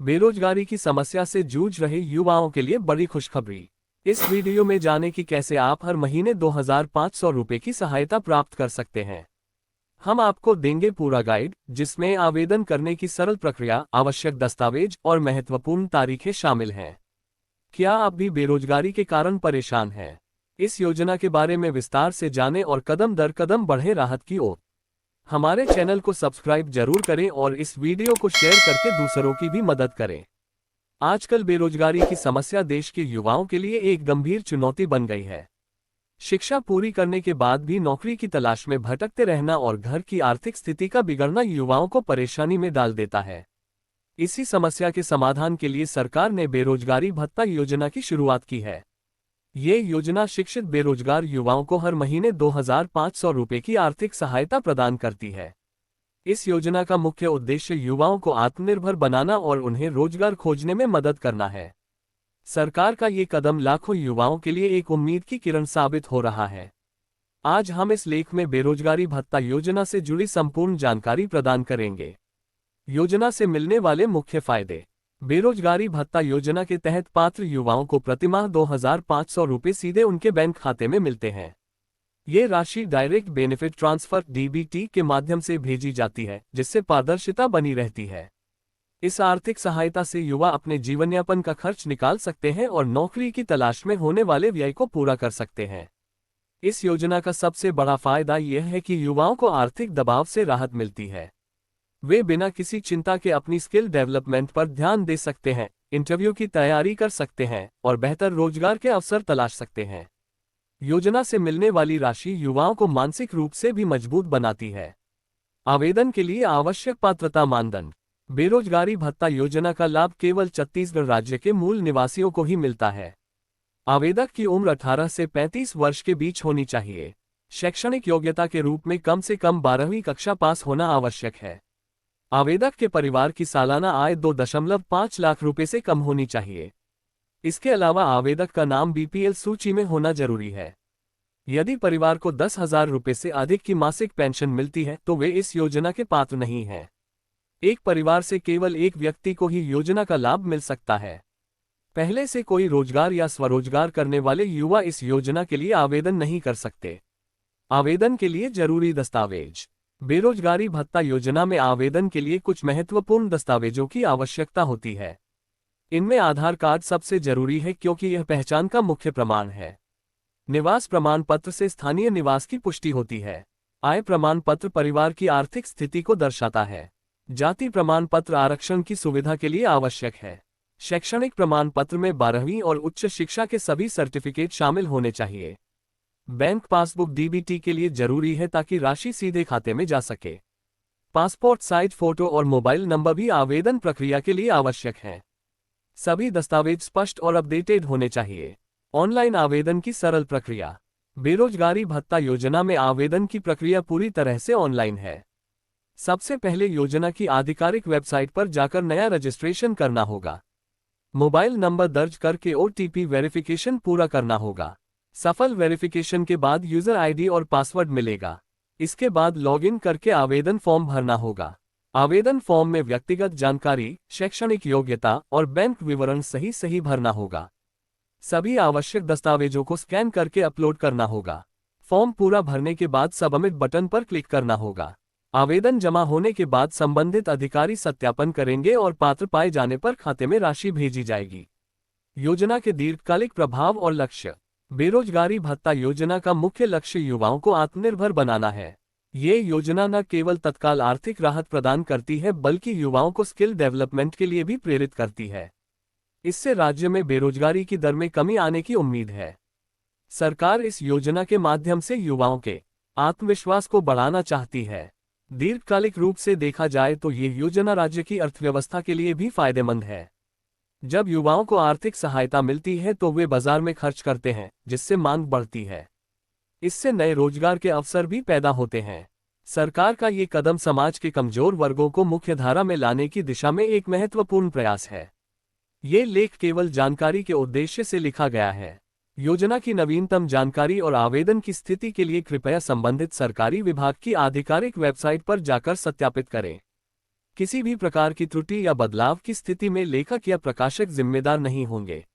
बेरोजगारी की समस्या से जूझ रहे युवाओं के लिए बड़ी खुशखबरी। इस वीडियो में जाने कि कैसे आप हर महीने 2500 रुपये की सहायता प्राप्त कर सकते हैं। हम आपको देंगे पूरा गाइड, जिसमें आवेदन करने की सरल प्रक्रिया, आवश्यक दस्तावेज और महत्वपूर्ण तारीखें शामिल हैं। क्या आप भी बेरोजगारी के कारण परेशान हैं? इस योजना के बारे में विस्तार से जानें और कदम दर कदम बढ़े राहत की ओर। हमारे चैनल को सब्सक्राइब जरूर करें और इस वीडियो को शेयर करके दूसरों की भी मदद करें। आजकल बेरोजगारी की समस्या देश के युवाओं के लिए एक गंभीर चुनौती बन गई है। शिक्षा पूरी करने के बाद भी नौकरी की तलाश में भटकते रहना और घर की आर्थिक स्थिति का बिगड़ना युवाओं को परेशानी में डाल देता है। इसी समस्या के समाधान के लिए सरकार ने बेरोजगारी भत्ता योजना की शुरुआत की है। ये योजना शिक्षित बेरोजगार युवाओं को हर महीने 2500 रुपये की आर्थिक सहायता प्रदान करती है। इस योजना का मुख्य उद्देश्य युवाओं को आत्मनिर्भर बनाना और उन्हें रोजगार खोजने में मदद करना है। सरकार का ये कदम लाखों युवाओं के लिए एक उम्मीद की किरण साबित हो रहा है। आज हम इस लेख में बेरोजगारी भत्ता योजना से जुड़ी संपूर्ण जानकारी प्रदान करेंगे। योजना से मिलने वाले मुख्य फायदे। बेरोजगारी भत्ता योजना के तहत पात्र युवाओं को प्रतिमाह 2500 रुपये सीधे उनके बैंक खाते में मिलते हैं। ये राशि डायरेक्ट बेनिफिट ट्रांसफर (डीबीटी) के माध्यम से भेजी जाती है, जिससे पारदर्शिता बनी रहती है। इस आर्थिक सहायता से युवा अपने जीवनयापन का खर्च निकाल सकते हैं और नौकरी की तलाश में होने वाले व्यय को पूरा कर सकते हैं। इस योजना का सबसे बड़ा फायदा यह है कि युवाओं को आर्थिक दबाव से राहत मिलती है। वे बिना किसी चिंता के अपनी स्किल डेवलपमेंट पर ध्यान दे सकते हैं, इंटरव्यू की तैयारी कर सकते हैं और बेहतर रोजगार के अवसर तलाश सकते हैं। योजना से मिलने वाली राशि युवाओं को मानसिक रूप से भी मजबूत बनाती है। आवेदन के लिए आवश्यक पात्रता मानदंड। बेरोजगारी भत्ता योजना का लाभ केवल छत्तीसगढ़ राज्य के मूल निवासियों को ही मिलता है। आवेदक की उम्र 18 से 35 वर्ष के बीच होनी चाहिए। शैक्षणिक योग्यता के रूप में कम से कम 12वीं कक्षा पास होना आवश्यक है। आवेदक के परिवार की सालाना आय 2.5 लाख रुपए से कम होनी चाहिए। इसके अलावा आवेदक का नाम बीपीएल सूची में होना जरूरी है। यदि परिवार को 10,000 रुपये से अधिक की मासिक पेंशन मिलती है तो वे इस योजना के पात्र नहीं हैं। एक परिवार से केवल एक व्यक्ति को ही योजना का लाभ मिल सकता है। पहले से कोई रोजगार या स्वरोजगार करने वाले युवा इस योजना के लिए आवेदन नहीं कर सकते। आवेदन के लिए जरूरी दस्तावेज। बेरोजगारी भत्ता योजना में आवेदन के लिए कुछ महत्वपूर्ण दस्तावेजों की आवश्यकता होती है। इनमें आधार कार्ड सबसे जरूरी है, क्योंकि यह पहचान का मुख्य प्रमाण है। निवास प्रमाण पत्र से स्थानीय निवास की पुष्टि होती है। आय प्रमाण पत्र परिवार की आर्थिक स्थिति को दर्शाता है। जाति प्रमाण पत्र आरक्षण की सुविधा के लिए आवश्यक है। शैक्षणिक प्रमाण पत्र में 12वीं और उच्च शिक्षा के सभी सर्टिफिकेट शामिल होने चाहिए। बैंक पासबुक डीबीटी के लिए जरूरी है ताकि राशि सीधे खाते में जा सके। पासपोर्ट साइज फोटो और मोबाइल नंबर भी आवेदन प्रक्रिया के लिए आवश्यक हैं। सभी दस्तावेज स्पष्ट और अपडेटेड होने चाहिए। ऑनलाइन आवेदन की सरल प्रक्रिया। बेरोजगारी भत्ता योजना में आवेदन की प्रक्रिया पूरी तरह से ऑनलाइन है। सबसे पहले योजना की आधिकारिक वेबसाइट पर जाकर नया रजिस्ट्रेशन करना होगा। मोबाइल नंबर दर्ज करके ओटीपी वेरिफिकेशन पूरा करना होगा। सफल वेरिफिकेशन के बाद यूजर आईडी और पासवर्ड मिलेगा। इसके बाद लॉगिन करके आवेदन फॉर्म भरना होगा। आवेदन फॉर्म में व्यक्तिगत जानकारी, शैक्षणिक योग्यता और बैंक विवरण सही भरना होगा। सभी आवश्यक दस्तावेजों को स्कैन करके अपलोड करना होगा। फॉर्म पूरा भरने के बाद सबमिट बटन पर क्लिक करना होगा। आवेदन जमा होने के बाद संबंधित अधिकारी सत्यापन करेंगे और पात्र पाए जाने पर खाते में राशि भेजी जाएगी। योजना के दीर्घकालिक प्रभाव और लक्ष्य। बेरोजगारी भत्ता योजना का मुख्य लक्ष्य युवाओं को आत्मनिर्भर बनाना है। ये योजना न केवल तत्काल आर्थिक राहत प्रदान करती है, बल्कि युवाओं को स्किल डेवलपमेंट के लिए भी प्रेरित करती है। इससे राज्य में बेरोजगारी की दर में कमी आने की उम्मीद है। सरकार इस योजना के माध्यम से युवाओं के आत्मविश्वास को बढ़ाना चाहती है। दीर्घकालिक रूप से देखा जाए तो ये योजना राज्य की अर्थव्यवस्था के लिए भी फायदेमंद है। जब युवाओं को आर्थिक सहायता मिलती है तो वे बाजार में खर्च करते हैं, जिससे मांग बढ़ती है। इससे नए रोजगार के अवसर भी पैदा होते हैं। सरकार का ये कदम समाज के कमजोर वर्गों को मुख्यधारा में लाने की दिशा में एक महत्वपूर्ण प्रयास है। ये लेख केवल जानकारी के उद्देश्य से लिखा गया है। योजना की नवीनतम जानकारी और आवेदन की स्थिति के लिए कृपया संबंधित सरकारी विभाग की आधिकारिक वेबसाइट पर जाकर सत्यापित करें। किसी भी प्रकार की त्रुटि या बदलाव की स्थिति में लेखक या प्रकाशक जिम्मेदार नहीं होंगे।